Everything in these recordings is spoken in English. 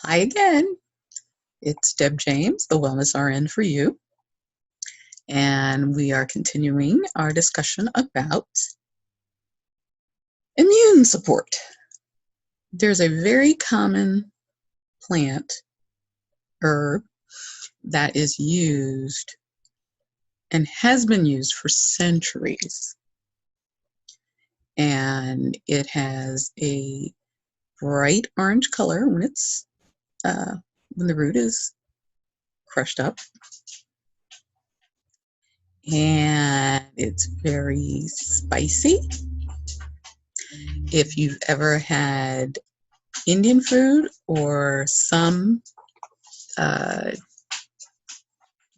Hi again. It's Deb James, the Wellness RN for you. And we are continuing our discussion about immune support. There's a very common plant, herb, that is used and has been used for centuries. And it has a bright orange color when the root is crushed up. And it's very spicy. If you've ever had Indian food or some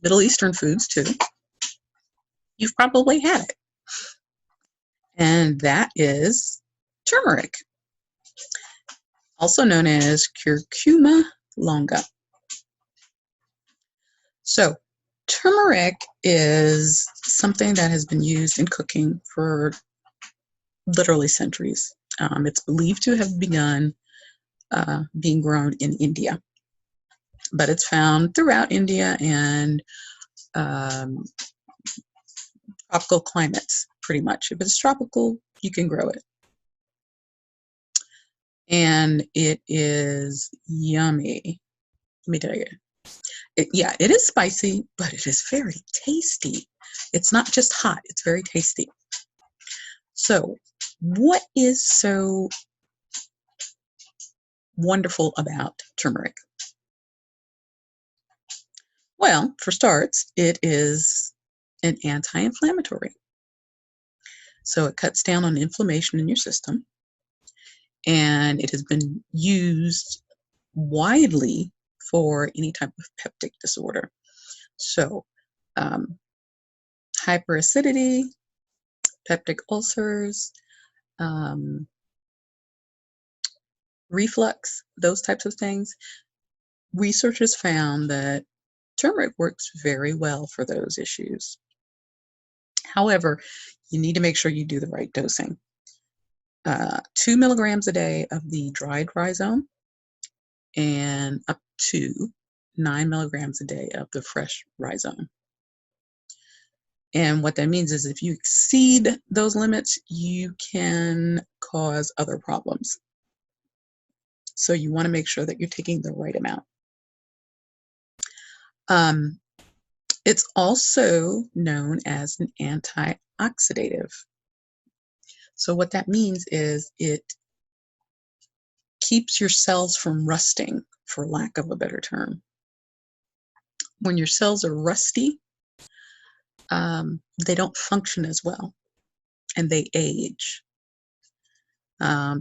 Middle Eastern foods too, you've probably had it. And that is turmeric, also known as curcuma longa. So turmeric is something that has been used in cooking for literally centuries. It's believed to have begun being grown in India, but it's found throughout India and tropical climates, pretty much. If it's tropical, you can grow it. And it is yummy. Let me tell you. It is spicy, but it is very tasty. It's not just hot, it's very tasty. So, what is so wonderful about turmeric? Well, for starts, it is an anti-inflammatory. So it cuts down on inflammation in your system, and it has been used widely for any type of peptic disorder. So hyperacidity, peptic ulcers, reflux, those types of things. Researchers found that turmeric works very well for those issues. However, you need to make sure you do the right dosing. 2 milligrams a day of the dried rhizome and up to 9 milligrams a day of the fresh rhizome. And what that means is if you exceed those limits, you can cause other problems. So you want to make sure that you're taking the right amount. It's also known as an antioxidative. So what that means is it keeps your cells from rusting, for lack of a better term. When your cells are rusty, they don't function as well, and they age.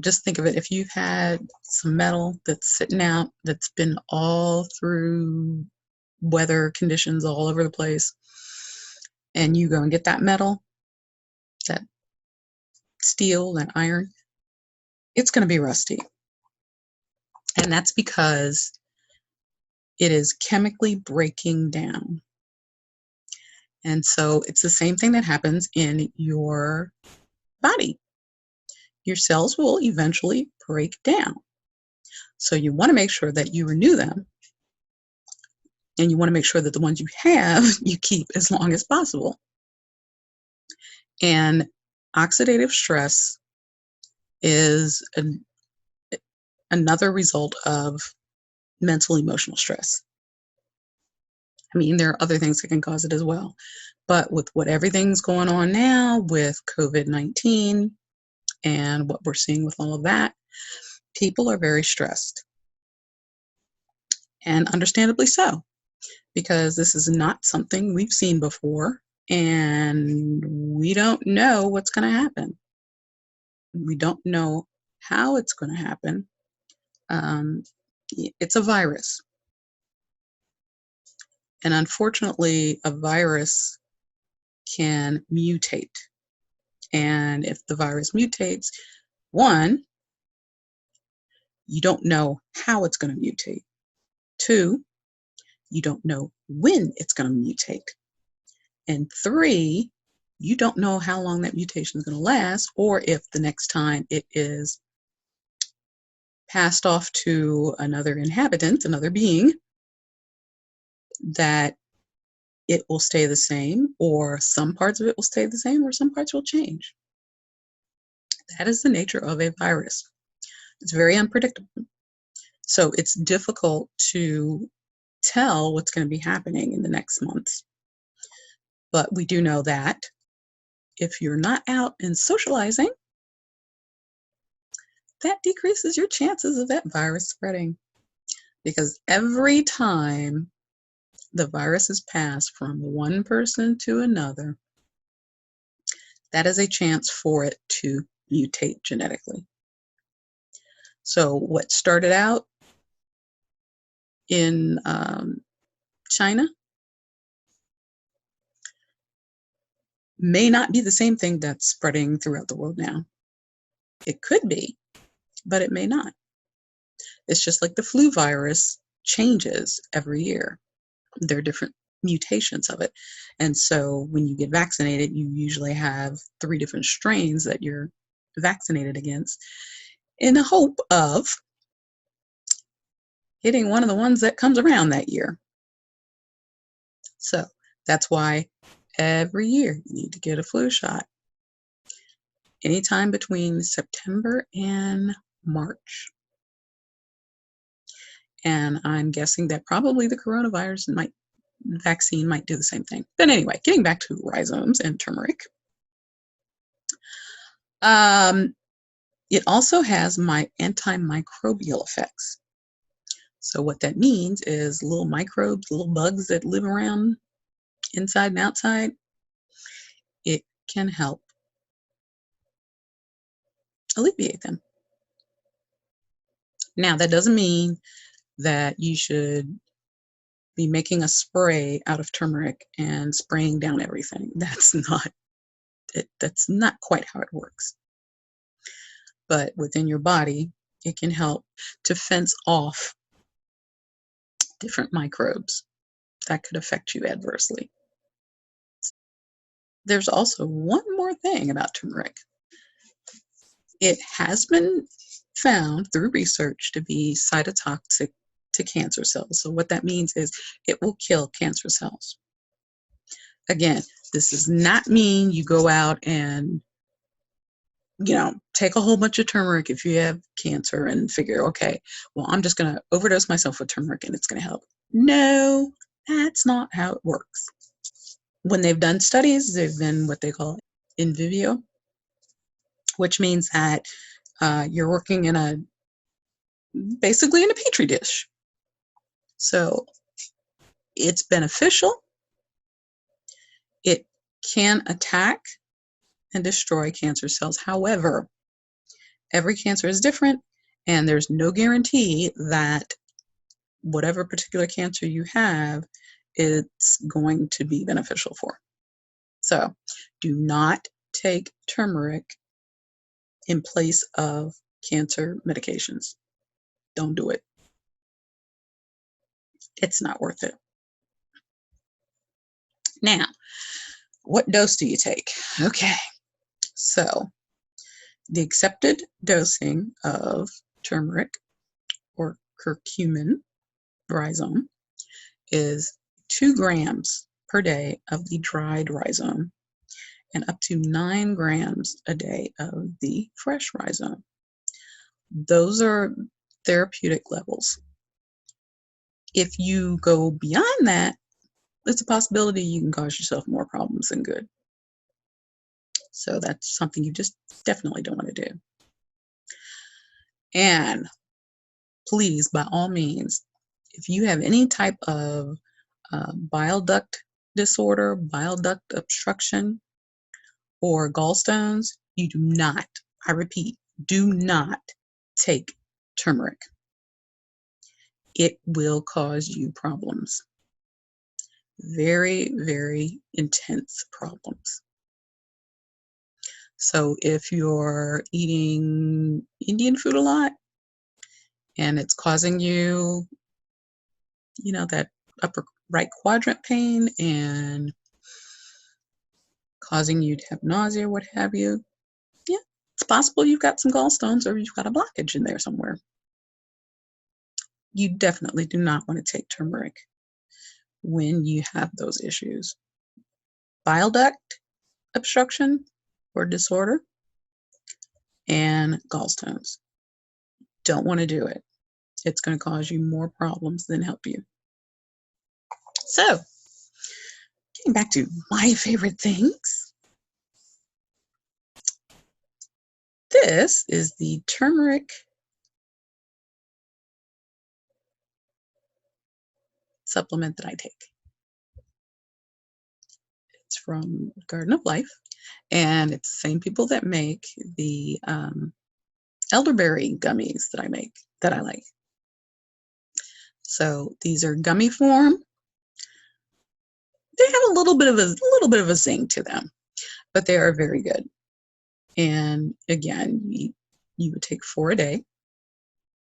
Just think of it, if you've had some metal that's sitting out, that's been all through weather conditions all over the place, and you go and get that metal, that steel, that iron, it's going to be rusty. And that's because it is chemically breaking down. And so it's the same thing that happens in your body. Your cells will eventually break down. So you want to make sure that you renew them. And you want to make sure that the ones you have, you keep as long as possible. And oxidative stress is another result of mental emotional stress. I mean, there are other things that can cause it as well. But with what everything's going on now with COVID-19 and what we're seeing with all of that, people are very stressed. And understandably so, because this is not something we've seen before, and we don't know what's going to happen. We don't know how it's going to happen. It's a virus. And unfortunately, a virus can mutate. And if the virus mutates, one, you don't know how it's going to mutate. Two, you don't know when it's going to mutate. And three, you don't know how long that mutation is going to last, or if the next time it is passed off to another inhabitant, another being, that it will stay the same, or some parts of it will stay the same, or some parts will change. That is the nature of a virus. It's very unpredictable. So it's difficult to tell what's going to be happening in the next months. But we do know that if you're not out and socializing, that decreases your chances of that virus spreading. Because every time the virus is passed from one person to another, that is a chance for it to mutate genetically. So what started out in China may not be the same thing that's spreading throughout the world now. It could be, but it may not. It's just like the flu virus changes every year. There are different mutations of it. And so when you get vaccinated, you usually have 3 different strains that you're vaccinated against in the hope of hitting one of the ones that comes around that year. So that's why every year you need to get a flu shot. Anytime between September and March. And I'm guessing that probably the coronavirus vaccine might do the same thing. But anyway, getting back to rhizomes and turmeric. It also has antimicrobial effects. So what that means is little microbes, little bugs that live around inside and outside, it can help alleviate them. Now, that doesn't mean that you should be making a spray out of turmeric and spraying down everything. That's not quite how it works. But within your body, it can help to fence off different microbes that could affect you adversely. There's also one more thing about turmeric. It has been found through research to be cytotoxic to cancer cells. So what that means is it will kill cancer cells. Again, this does not mean you go out and take a whole bunch of turmeric if you have cancer and figure, okay, well, I'm just going to overdose myself with turmeric and it's going to help. No, that's not how it works. When they've done studies, they've been what they call in vivo, which means that you're working basically in a petri dish. So it's beneficial. It can attack and destroy cancer cells. However, every cancer is different, and there's no guarantee that whatever particular cancer you have, it's going to be beneficial for. So do not take turmeric in place of cancer medications. Don't do it. It's not worth it. Now, what dose do you take? Okay, so the accepted dosing of turmeric or curcumin rhizome is 2 grams per day of the dried rhizome and up to 9 grams a day of the fresh rhizome. Those are therapeutic levels. If you go beyond that, it's a possibility you can cause yourself more problems than good. So that's something you just definitely don't want to do. And please, by all means, if you have any type of bile duct disorder, bile duct obstruction, or gallstones, you do not, I repeat, do not take turmeric. It will cause you problems. Very, very intense problems. So if you're eating Indian food a lot and it's causing you, that upper right quadrant pain and causing you to have nausea, what have you, yeah, it's possible you've got some gallstones or you've got a blockage in there somewhere. you definitely do not want to take turmeric when you have those issues. Bile duct obstruction or disorder and gallstones. Don't want to do it. It's going to cause you more problems than help you. So, getting back to my favorite things. This is the turmeric supplement that I take. It's from Garden of Life, and it's the same people that make the elderberry gummies that I like. So these are gummy form. They have a little bit of a zing to them, but they are very good. And again, you would take 4 a day,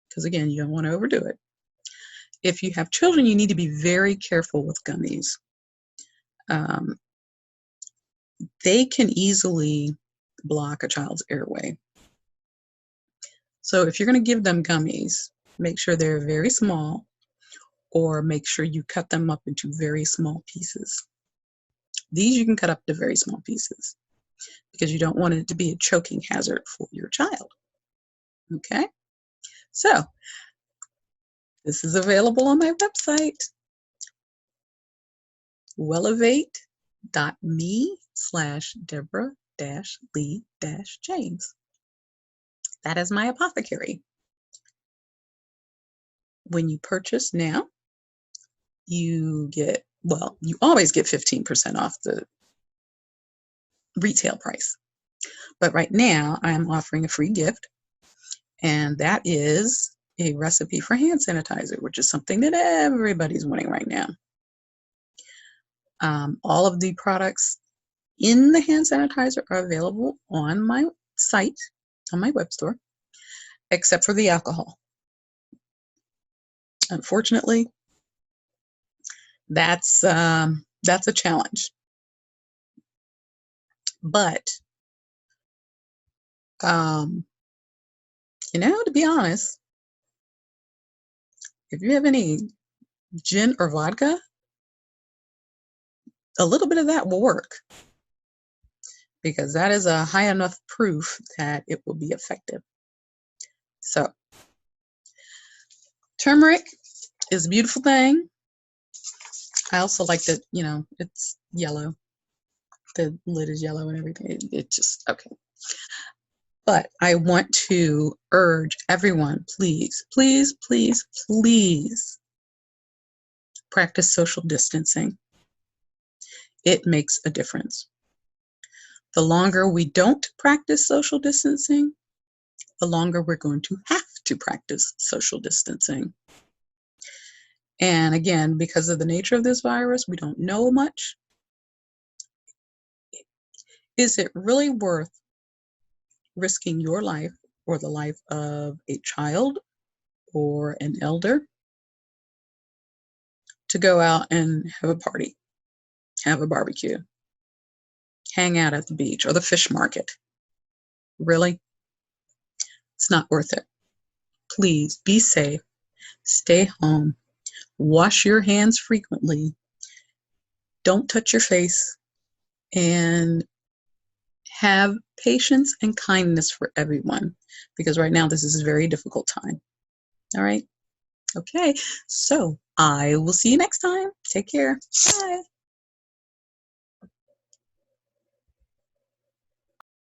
because again, you don't want to overdo it. If you have children, you need to be very careful with gummies. They can easily block a child's airway. So if you're going to give them gummies, make sure they're very small, or make sure you cut them up into very small pieces. These you can cut up to very small pieces because you don't want it to be a choking hazard for your child. Okay? So, this is available on my website, wellevate.me/Deborah-Lee-James. That is my apothecary. When you purchase now, you always get 15% off the retail price. But right now, I am offering a free gift, and that is a recipe for hand sanitizer, which is something that everybody's wanting right now. All of the products in the hand sanitizer are available on my site, on my web store, except for the alcohol. Unfortunately, that's a challenge. But to be honest, if you have any gin or vodka, a little bit of that will work, because that is a high enough proof that it will be effective. So, turmeric is a beautiful thing. I also like that, it's yellow. The lid is yellow and everything. It just, okay. But I want to urge everyone, please, please, please, please practice social distancing. It makes a difference. The longer we don't practice social distancing, the longer we're going to have to practice social distancing. And again, because of the nature of this virus, we don't know much. Is it really worth risking your life or the life of a child or an elder to go out and have a party, have a barbecue, hang out at the beach or the fish market? Really? It's not worth it. Please be safe, stay home, wash your hands frequently, don't touch your face, and have patience and kindness for everyone, because right now this is a very difficult time. All right? Okay, so I will see you next time. Take care. Bye.